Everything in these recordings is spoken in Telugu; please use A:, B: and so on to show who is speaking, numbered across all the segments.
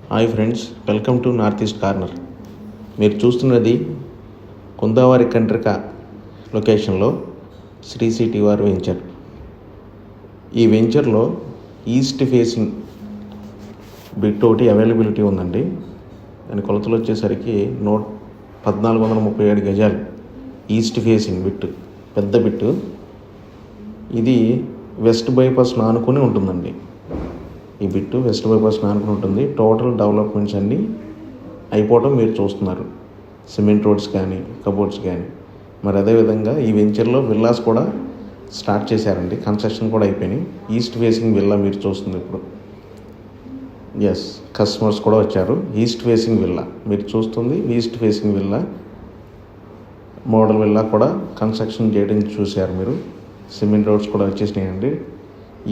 A: Hi friends, welcome to north east corner. మీరు చూస్తున్నది కుందావరి కండ్రిక లొకేషన్లో శ్రీ సిటీ వారి వెంచర్. ఈ వెంచర్లో ఈస్ట్ ఫేసింగ్ బిట్ ఒకటి అవైలబిలిటీ ఉందండి. దాని కొలతలు వచ్చేసరికి 1437 గజాలు ఈస్ట్ ఫేసింగ్ బిట్, పెద్ద బిట్టు. ఇది వెస్ట్ బైపాస్ ఆనుకుని ఉంటుందండి. ఈ బిట్టు వెస్ట్ బైపాస్ ఆనుకుని ఉంటుంది. టోటల్ డెవలప్మెంట్స్ అన్నీ అయిపోవడం మీరు చూస్తున్నారు. సిమెంట్ రోడ్స్ కానీ, కబోర్డ్స్ కానీ. మరి అదేవిధంగా ఈ వెంచర్లో విల్లాస్ కూడా స్టార్ట్ చేశారండి. కన్స్ట్రక్షన్ కూడా అయిపోయినాయి. ఈస్ట్ ఫేసింగ్ విల్లా మీరు చూస్తుంది ఇప్పుడు. ఎస్, కస్టమర్స్ కూడా వచ్చారు. ఈస్ట్ ఫేసింగ్ విల్లా మీరు చూస్తుంది. East facing villa model villa కూడా కన్స్ట్రక్షన్ చేయడం చూశారు మీరు. సిమెంట్ రోడ్స్ కూడా వచ్చేసినాయండి.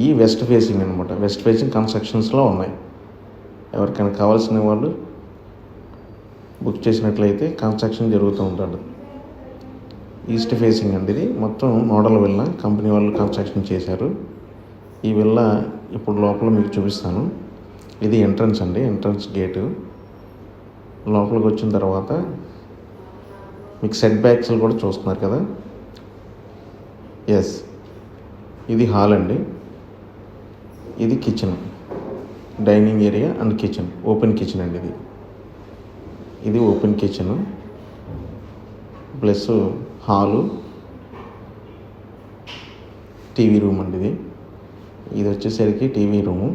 A: ఈ వెస్ట్ ఫేసింగ్ అనమాట. వెస్ట్ ఫేసింగ్ కన్స్ట్రక్షన్స్లో ఉన్నాయి. ఎవరికైనా కావాల్సిన వాళ్ళు బుక్ చేసినట్లయితే కన్స్ట్రక్షన్ జరుగుతూ ఉంటాడు. ఈస్ట్ ఫేసింగ్ అండి. ఇది మొత్తం మోడల్ విల్లా కంపెనీ వాళ్ళు కన్స్ట్రక్షన్ చేశారు. ఈ విల్లా ఇప్పుడు లోపల మీకు చూపిస్తాను. ఇది ఎంట్రన్స్ అండి, ఎంట్రన్స్ గేటు. లోపలికి వచ్చిన తర్వాత మీకు సెట్ బ్యాక్స్ కూడా చూస్తున్నారు కదా. ఎస్, ఇది హాల్ అండి. ఇది kitchen, dining area and kitchen, open kitchen అండి. ఇది open kitchen plus hall, TV room అండి. ఇది వచ్చేసరికి టీవీ రూము.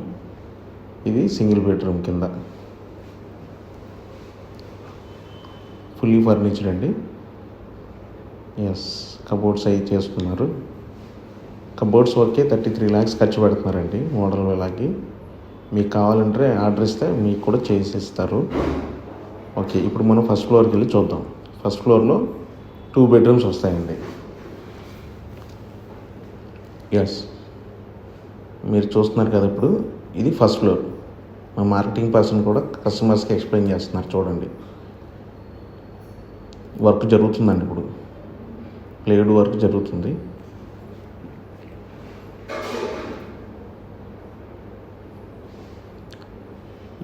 A: ఇది సింగిల్ బెడ్రూమ్ కింద, ఫుల్లీ ఫర్నిచర్డ్ అండి. ఎస్, కబోర్డ్స్ అవి చేసుకున్నారు. కబోర్డ్స్ వర్కే 33 lakhs ఖర్చు పెడుతున్నారండి మోడల్ విల్లాకి. మీకు కావాలంటే ఆర్డర్ ఇస్తే మీకు కూడా చేసిస్తారు. ఓకే, ఇప్పుడు మనం ఫస్ట్ ఫ్లోర్కి వెళ్ళి చూద్దాం. ఫస్ట్ ఫ్లోర్లో 2 bedrooms వస్తాయండి. ఎస్, మీరు చూస్తున్నారు కదా ఇప్పుడు. ఇది ఫస్ట్ ఫ్లోర్. మా మార్కెటింగ్ పర్సన్ కూడా కస్టమర్స్కి ఎక్స్ప్లెయిన్ చేస్తున్నారు. చూడండి, వర్క్ జరుగుతుందండి. ఇప్పుడు ప్లేడ్ వర్క్ జరుగుతుంది.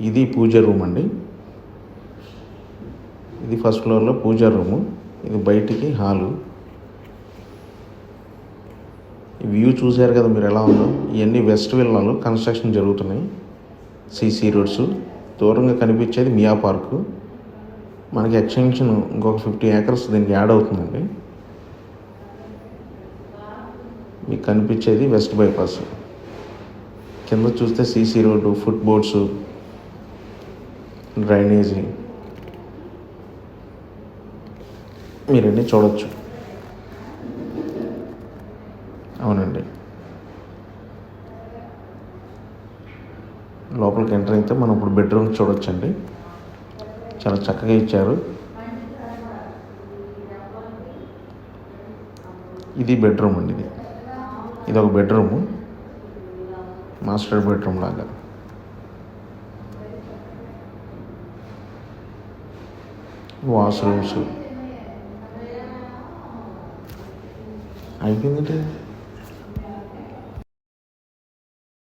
A: ఇది పూజ రూమ్ అండి. ఇది ఫస్ట్ ఫ్లోర్లో పూజ రూము. ఇది బయటికి హాలు. వ్యూ చూశారు కదా మీరు ఎలా ఉందో. ఇవన్నీ వెస్ట్ విల్లాలు కన్స్ట్రక్షన్ జరుగుతున్నాయి. CC roads. దూరంగా కనిపించేది మియా పార్కు. మనకి ఎక్స్టెన్షన్ ఇంకొక 50 acres దీనికి యాడ్ అవుతుందండి. మీకు కనిపించేది వెస్ట్ బైపాస్. కింద చూస్తే CC road, foot boards, drainage మీరన్నీ చూడవచ్చు. అవునండి, లోపలికి ఎంటర్ అయితే మనం ఇప్పుడు బెడ్రూమ్ చూడొచ్చండి. చాలా చక్కగా ఇచ్చారు. ఇది బెడ్రూమ్ అండి. ఇది ఒక బెడ్రూము, మాస్టర్ బెడ్రూమ్ లాగా. వాష్రూమ్స్ అయిపోయిందంటే